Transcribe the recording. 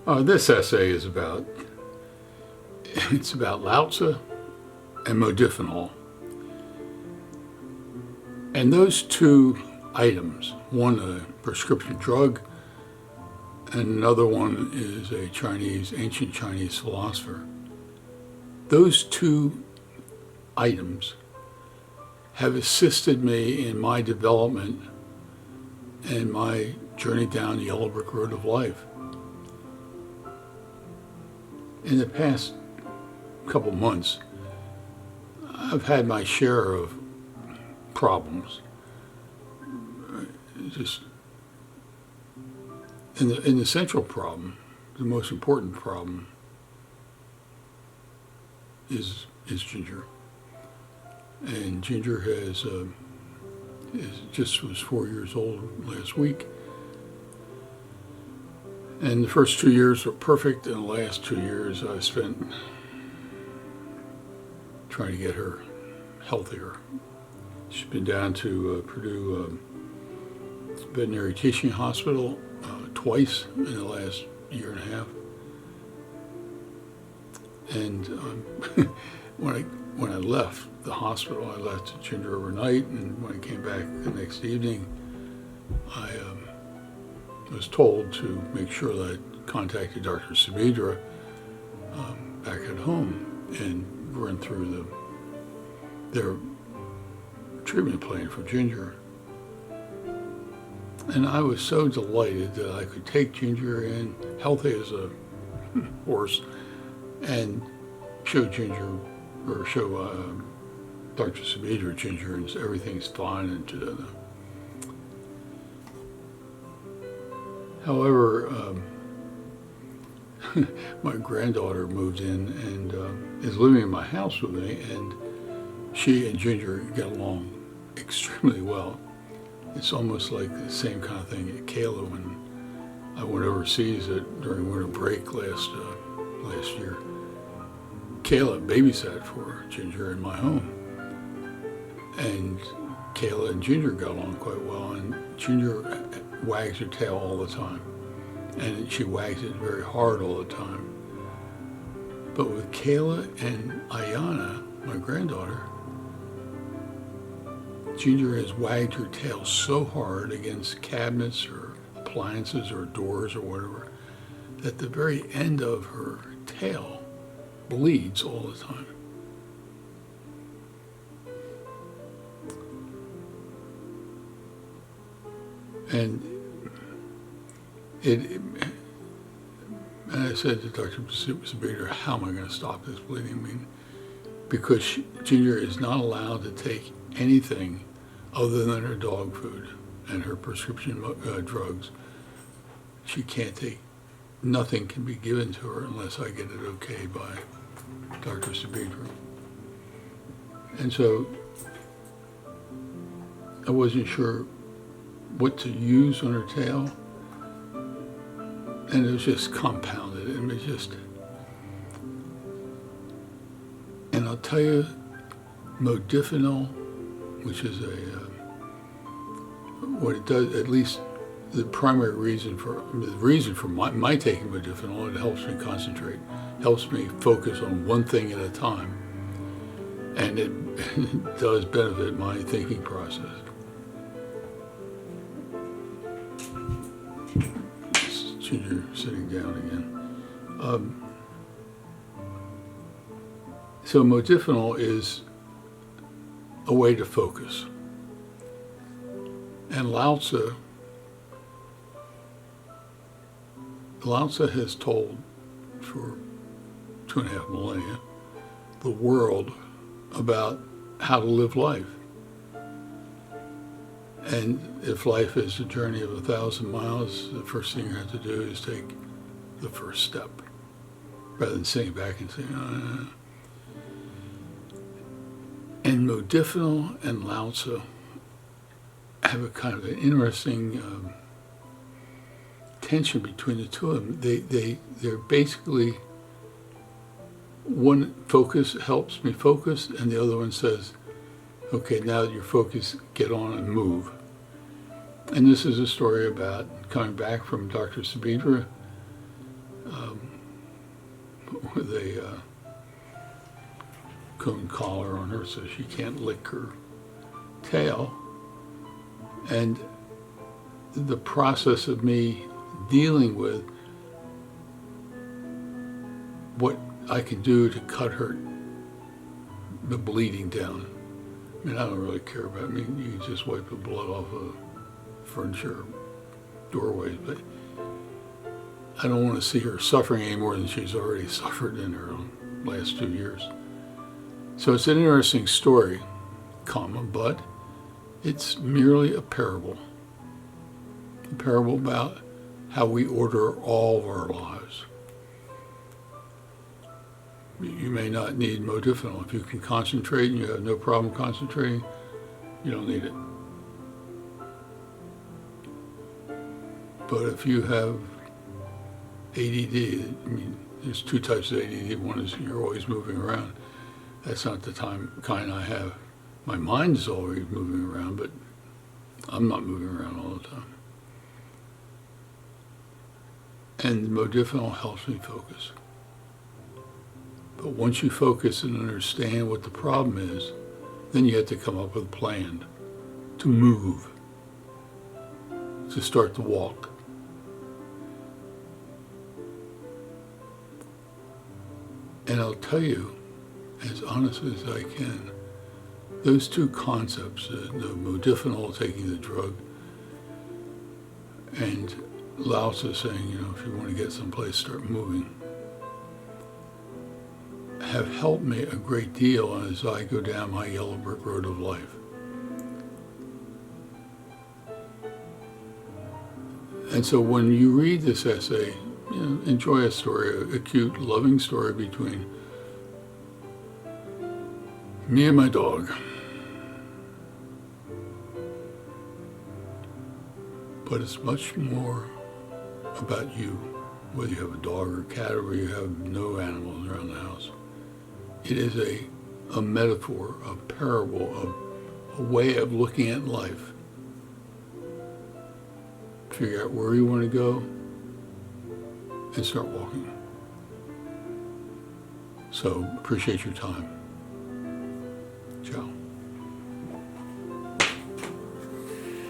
This essay is it's about Lao Tzu and Modafinil. And those two items, one a prescription drug and another one is a ancient Chinese philosopher. Those two items have assisted me in my development and my journey down the yellow brick road of life. In the past couple months, I've had my share of problems. Just in the central problem, the most important problem is Ginger. And Ginger was 4 years old last week. And the first 2 years were perfect, and the last 2 years I spent trying to get her healthier. She's been down to Purdue Veterinary Teaching Hospital twice in the last year and a half. And when I left the hospital, I left Ginger overnight, and when I came back the next evening, I was told to make sure that I contacted Dr. Sabidra back at home and run through their treatment plan for Ginger. And I was so delighted that I could take Ginger in, healthy as a horse, and show Dr. Sabidra Ginger, and everything's fine. And however, my granddaughter moved in and is living in my house with me, and she and Ginger get along extremely well. It's almost like the same kind of thing at Kayla when I went overseas during winter break last year. Kayla babysat for Ginger in my home, and Kayla and Ginger got along quite well, and Ginger wags her tail all the time, and she wags it very hard all the time. But with Kayla and Ayana, my granddaughter, Ginger has wagged her tail so hard against cabinets or appliances or doors or whatever that the very end of her tail bleeds all the time. And I said to Dr. Sabidra, how am I going to stop this bleeding? I mean, because Ginger is not allowed to take anything other than her dog food and her prescription drugs. She can't take, nothing can be given to her unless I get it okay by Dr. Sabidra. And so I wasn't sure what to use on her tail, and it was just compounded. It was just, and I'll tell you, Modafinil, which is what it does, at least the primary reason for my taking Modafinil, it helps me concentrate, helps me focus on one thing at a time, and it does benefit my thinking process. Ginger sitting down again. So Modafinil is a way to focus. And Lao Tzu has told for 2.5 millennia the world about how to live life. And if life is a journey of 1,000 miles, the first thing you have to do is take the first step, rather than sitting back and saying, And Modafinil and Lao Tzu have a kind of an interesting tension between the two of them. They're basically, one focus helps me focus, and the other one says, okay, now that you're focused, get on and move. And this is a story about coming back from Dr. Sabidra with a cone collar on her so she can't lick her tail. And the process of me dealing with what I can do to cut the bleeding down. I mean, I don't really care about it. I mean, you can just wipe the blood off of furniture doorways, but I don't want to see her suffering any more than she's already suffered in her last 2 years. So it's an interesting story, but it's merely a parable. A parable about how we order all of our lives. You may not need Modafinil. If you can concentrate and you have no problem concentrating, you don't need it. But if you have ADD, I mean, there's 2 types of ADD. One is you're always moving around. That's not the kind I have. My mind is always moving around, but I'm not moving around all the time. And Modafinil helps me focus. But once you focus and understand what the problem is, then you have to come up with a plan to move, to start to walk. And I'll tell you, as honestly as I can, those 2 concepts, the Modafinil, taking the drug, and Lao Tzu saying, if you want to get someplace, start moving, have helped me a great deal as I go down my yellow brick road of life. And so when you read this essay, enjoy a story, a cute, loving story between me and my dog. But it's much more about you, whether you have a dog or a cat or you have no animals around the house. It is a metaphor, a parable, a way of looking at life. Figure out where you want to go and start walking. So appreciate your time.